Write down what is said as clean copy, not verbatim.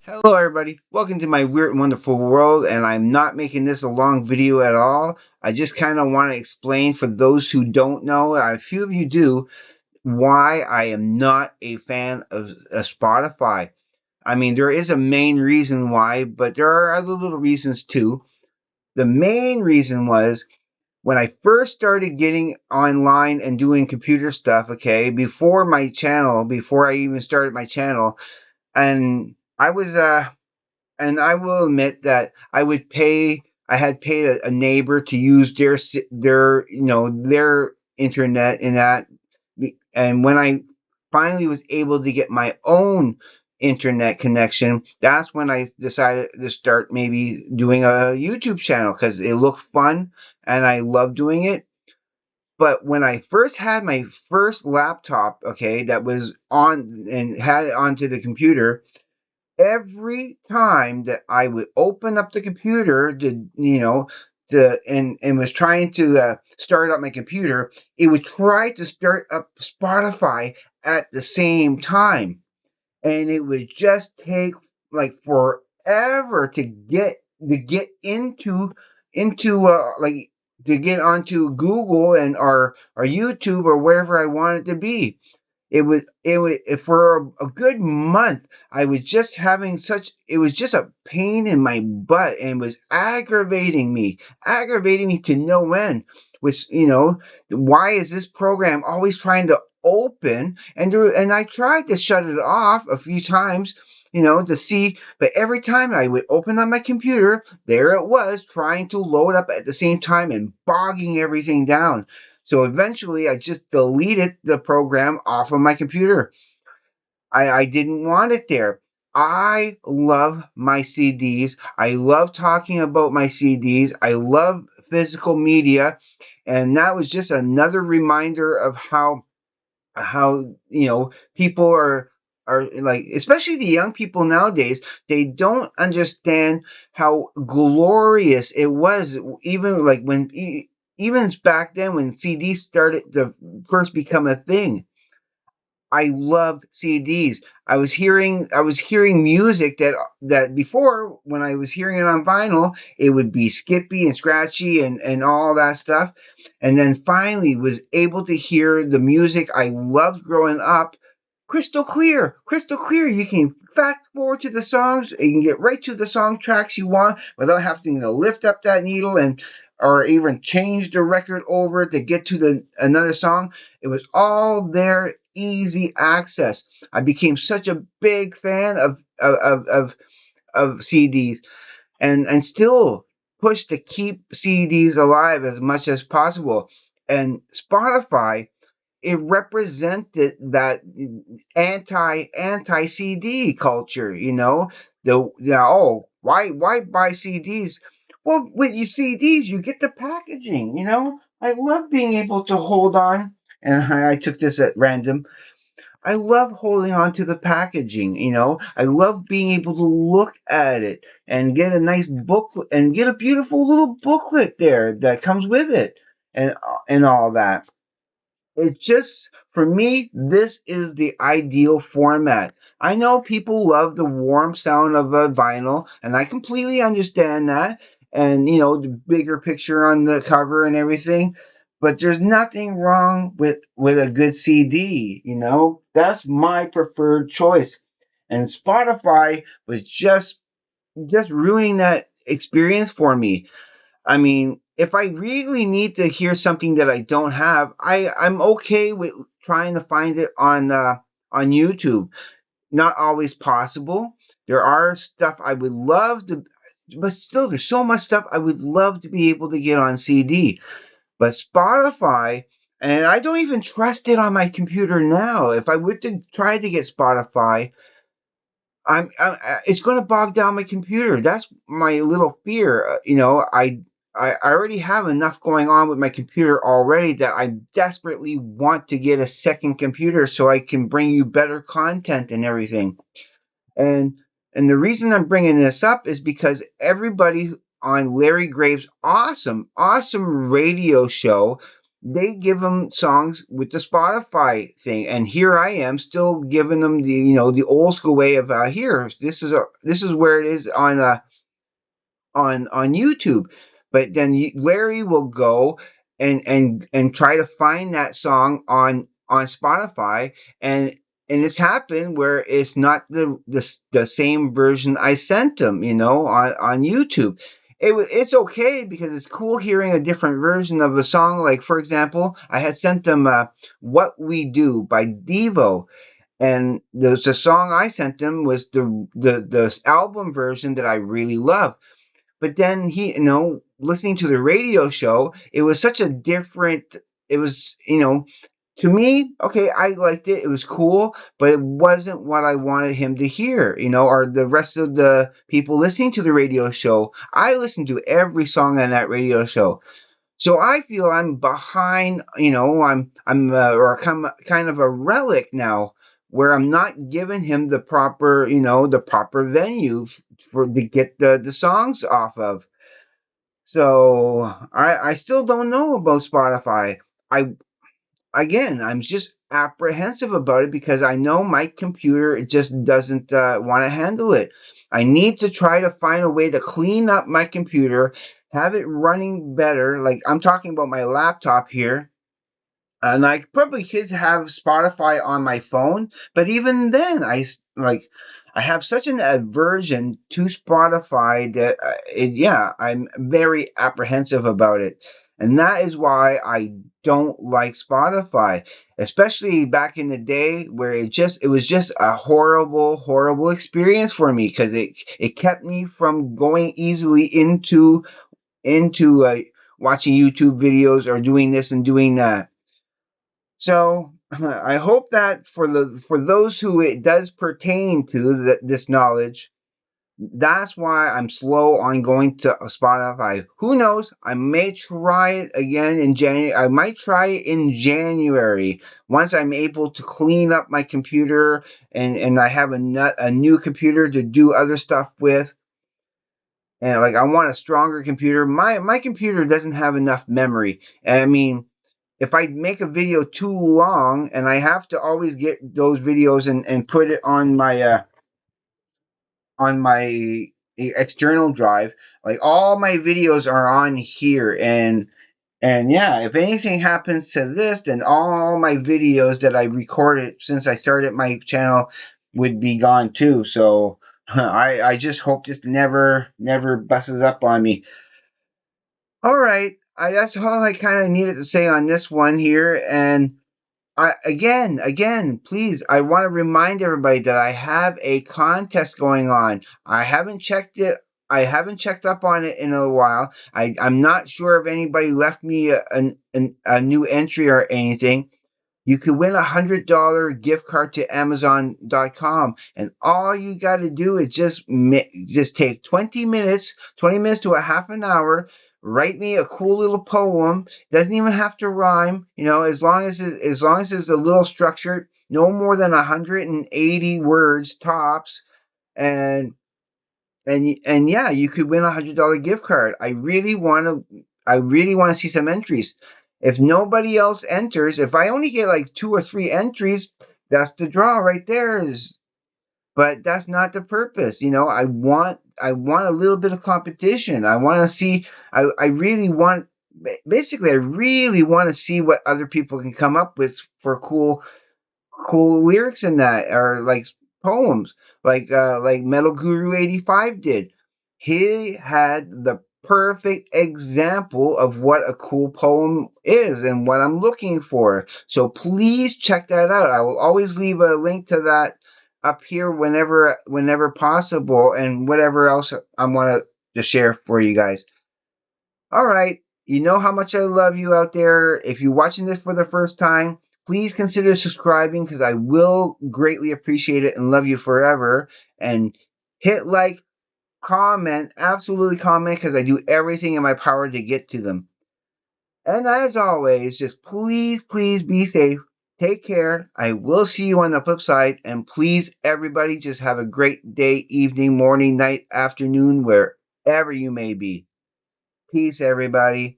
Hello everybody, welcome to my weird and wonderful world, and I'm not making this a long video at all. I just kind of want to explain for those who don't know, a few of you do, why I am not a fan of Spotify. I mean, there is a main reason why, but there are other little reasons too. The main reason was when I first started getting online and doing computer stuff, okay, before I even started my channel, and I will admit that I had paid a neighbor to use their internet and that. And when I finally was able to get my own internet connection, that's when I decided to start maybe doing a YouTube channel because it looked fun and I love doing it. But when I first had my first laptop, okay, that was on and had it onto the computer, every time that I would open up the computer and was trying to start up my computer, it would try to start up Spotify at the same time, and it would just take like forever to get into to get onto Google and or YouTube or wherever I wanted to be. It was for a good month. I was just having such it was just a pain in my butt and was aggravating me to no end. Which why is this program always trying to open? And I tried to shut it off a few times, to see, but every time I would open up my computer, there it was trying to load up at the same time and bogging everything down. So eventually, I just deleted the program off of my computer. I didn't want it there. I love my CDs. I love talking about my CDs. I love physical media. And that was just another reminder of how people are like, especially the young people nowadays, they don't understand how glorious it was, even like even back then when CDs started to first become a thing. I loved CDs. I was hearing music that before, when I was hearing it on vinyl, it would be skippy and scratchy and all that stuff. And then finally was able to hear the music I loved growing up crystal clear, crystal clear. You can fast forward to the songs. You can get right to the song tracks you want without having to lift up that needle and or even change the record over to get to the another song. It was all there, easy access. I became such a big fan of CDs and still push to keep CDs alive as much as possible. And Spotify, it represented that anti CD culture. Oh, why buy CDs? Well, with your CDs, you get the packaging. I love being able to hold on. And I took this at random. I love holding on to the packaging. I love being able to look at it and get a nice booklet and get a beautiful little booklet there that comes with it, and all that. It just, for me, this is the ideal format. I know people love the warm sound of a vinyl, and I completely understand that. And, the bigger picture on the cover and everything. But there's nothing wrong with a good CD. That's my preferred choice. And Spotify was just ruining that experience for me. I mean, if I really need to hear something that I don't have, I'm okay with trying to find it on YouTube. Not always possible. There are stuff I would love to, but still, there's so much stuff I would love to be able to get on CD. But Spotify, and I don't even trust it on my computer now. If I were to try to get Spotify, it's going to bog down my computer. That's my little fear. I already have enough going on with my computer already that I desperately want to get a second computer so I can bring you better content and everything. And and the reason I'm bringing this up is because everybody on Larry Graves' awesome radio show, they give them songs with the Spotify thing, and here I am still giving them the the old school way of here. This is where it is on YouTube. But then Larry will go and try to find that song on Spotify, and it's happened where it's not the same version I sent him, on YouTube. It's okay because it's cool hearing a different version of a song. Like for example, I had sent them "What We Do" by Devo, and the song I sent him was the album version that I really love. But then listening to the radio show, it was such a different. It was, to me, okay, I liked it. It was cool, but it wasn't what I wanted him to hear, or the rest of the people listening to the radio show. I listened to every song on that radio show. So I feel I'm behind, or kind of a relic now, where I'm not giving him the proper venue for to get the songs off of. So I still don't know about Spotify. I I'm just apprehensive about it because I know my computer it just doesn't want to handle it. I need to try to find a way to clean up my computer, have it running better. Like I'm talking about my laptop here, and I probably should have Spotify on my phone, but even then, I have such an aversion to Spotify that yeah, I'm very apprehensive about it, and that is why I don't like Spotify, especially back in the day where it was just a horrible experience for me because it kept me from going easily into watching YouTube videos or doing this and doing that. So I hope that for those who it does pertain to this knowledge, that's why I'm slow on going to Spotify. Who knows? I may try it again in January. I might try it in January once I'm able to clean up my computer and I have a new computer to do other stuff with. And like I want a stronger computer. My computer doesn't have enough memory. I mean, if I make a video too long and I have to always get those videos and put it on my external drive, like all my videos are on here, and yeah, if anything happens to this, then all my videos that I recorded since I started my channel would be gone too. So I just hope this never busses up on me. All right, that's all I kind of needed to say on this one here, and again, please, I want to remind everybody that I have a contest going on. I haven't checked it. I haven't checked up on it in a while. I'm not sure if anybody left me a new entry or anything. You could win $100 gift card to Amazon.com, and all you got to do is just take 20 minutes to a half an hour. Write me a cool little poem. Doesn't even have to rhyme, as long as it's a little structured, no more than 180 words tops, and and yeah, you could win $100 gift card. I really want to see some entries. If nobody else enters, if I only get like two or three entries, that's the draw right there. But that's not the purpose. I want a little bit of competition. I want to see. I really want. Basically, I really want to see what other people can come up with for cool lyrics in that, or like poems like Metal Guru 85 did. He had the perfect example of what a cool poem is and what I'm looking for. So please check that out. I will always leave a link to that up here whenever possible, and whatever else I want to share for you guys. All right. You know how much I love you out there. If you're watching this for the first time, please consider subscribing because I will greatly appreciate it and love you forever. And hit like, comment, absolutely comment because I do everything in my power to get to them. And as always, just please be safe. Take care. I will see you on the flip side. And please, everybody, just have a great day, evening, morning, night, afternoon, wherever you may be. Peace, everybody.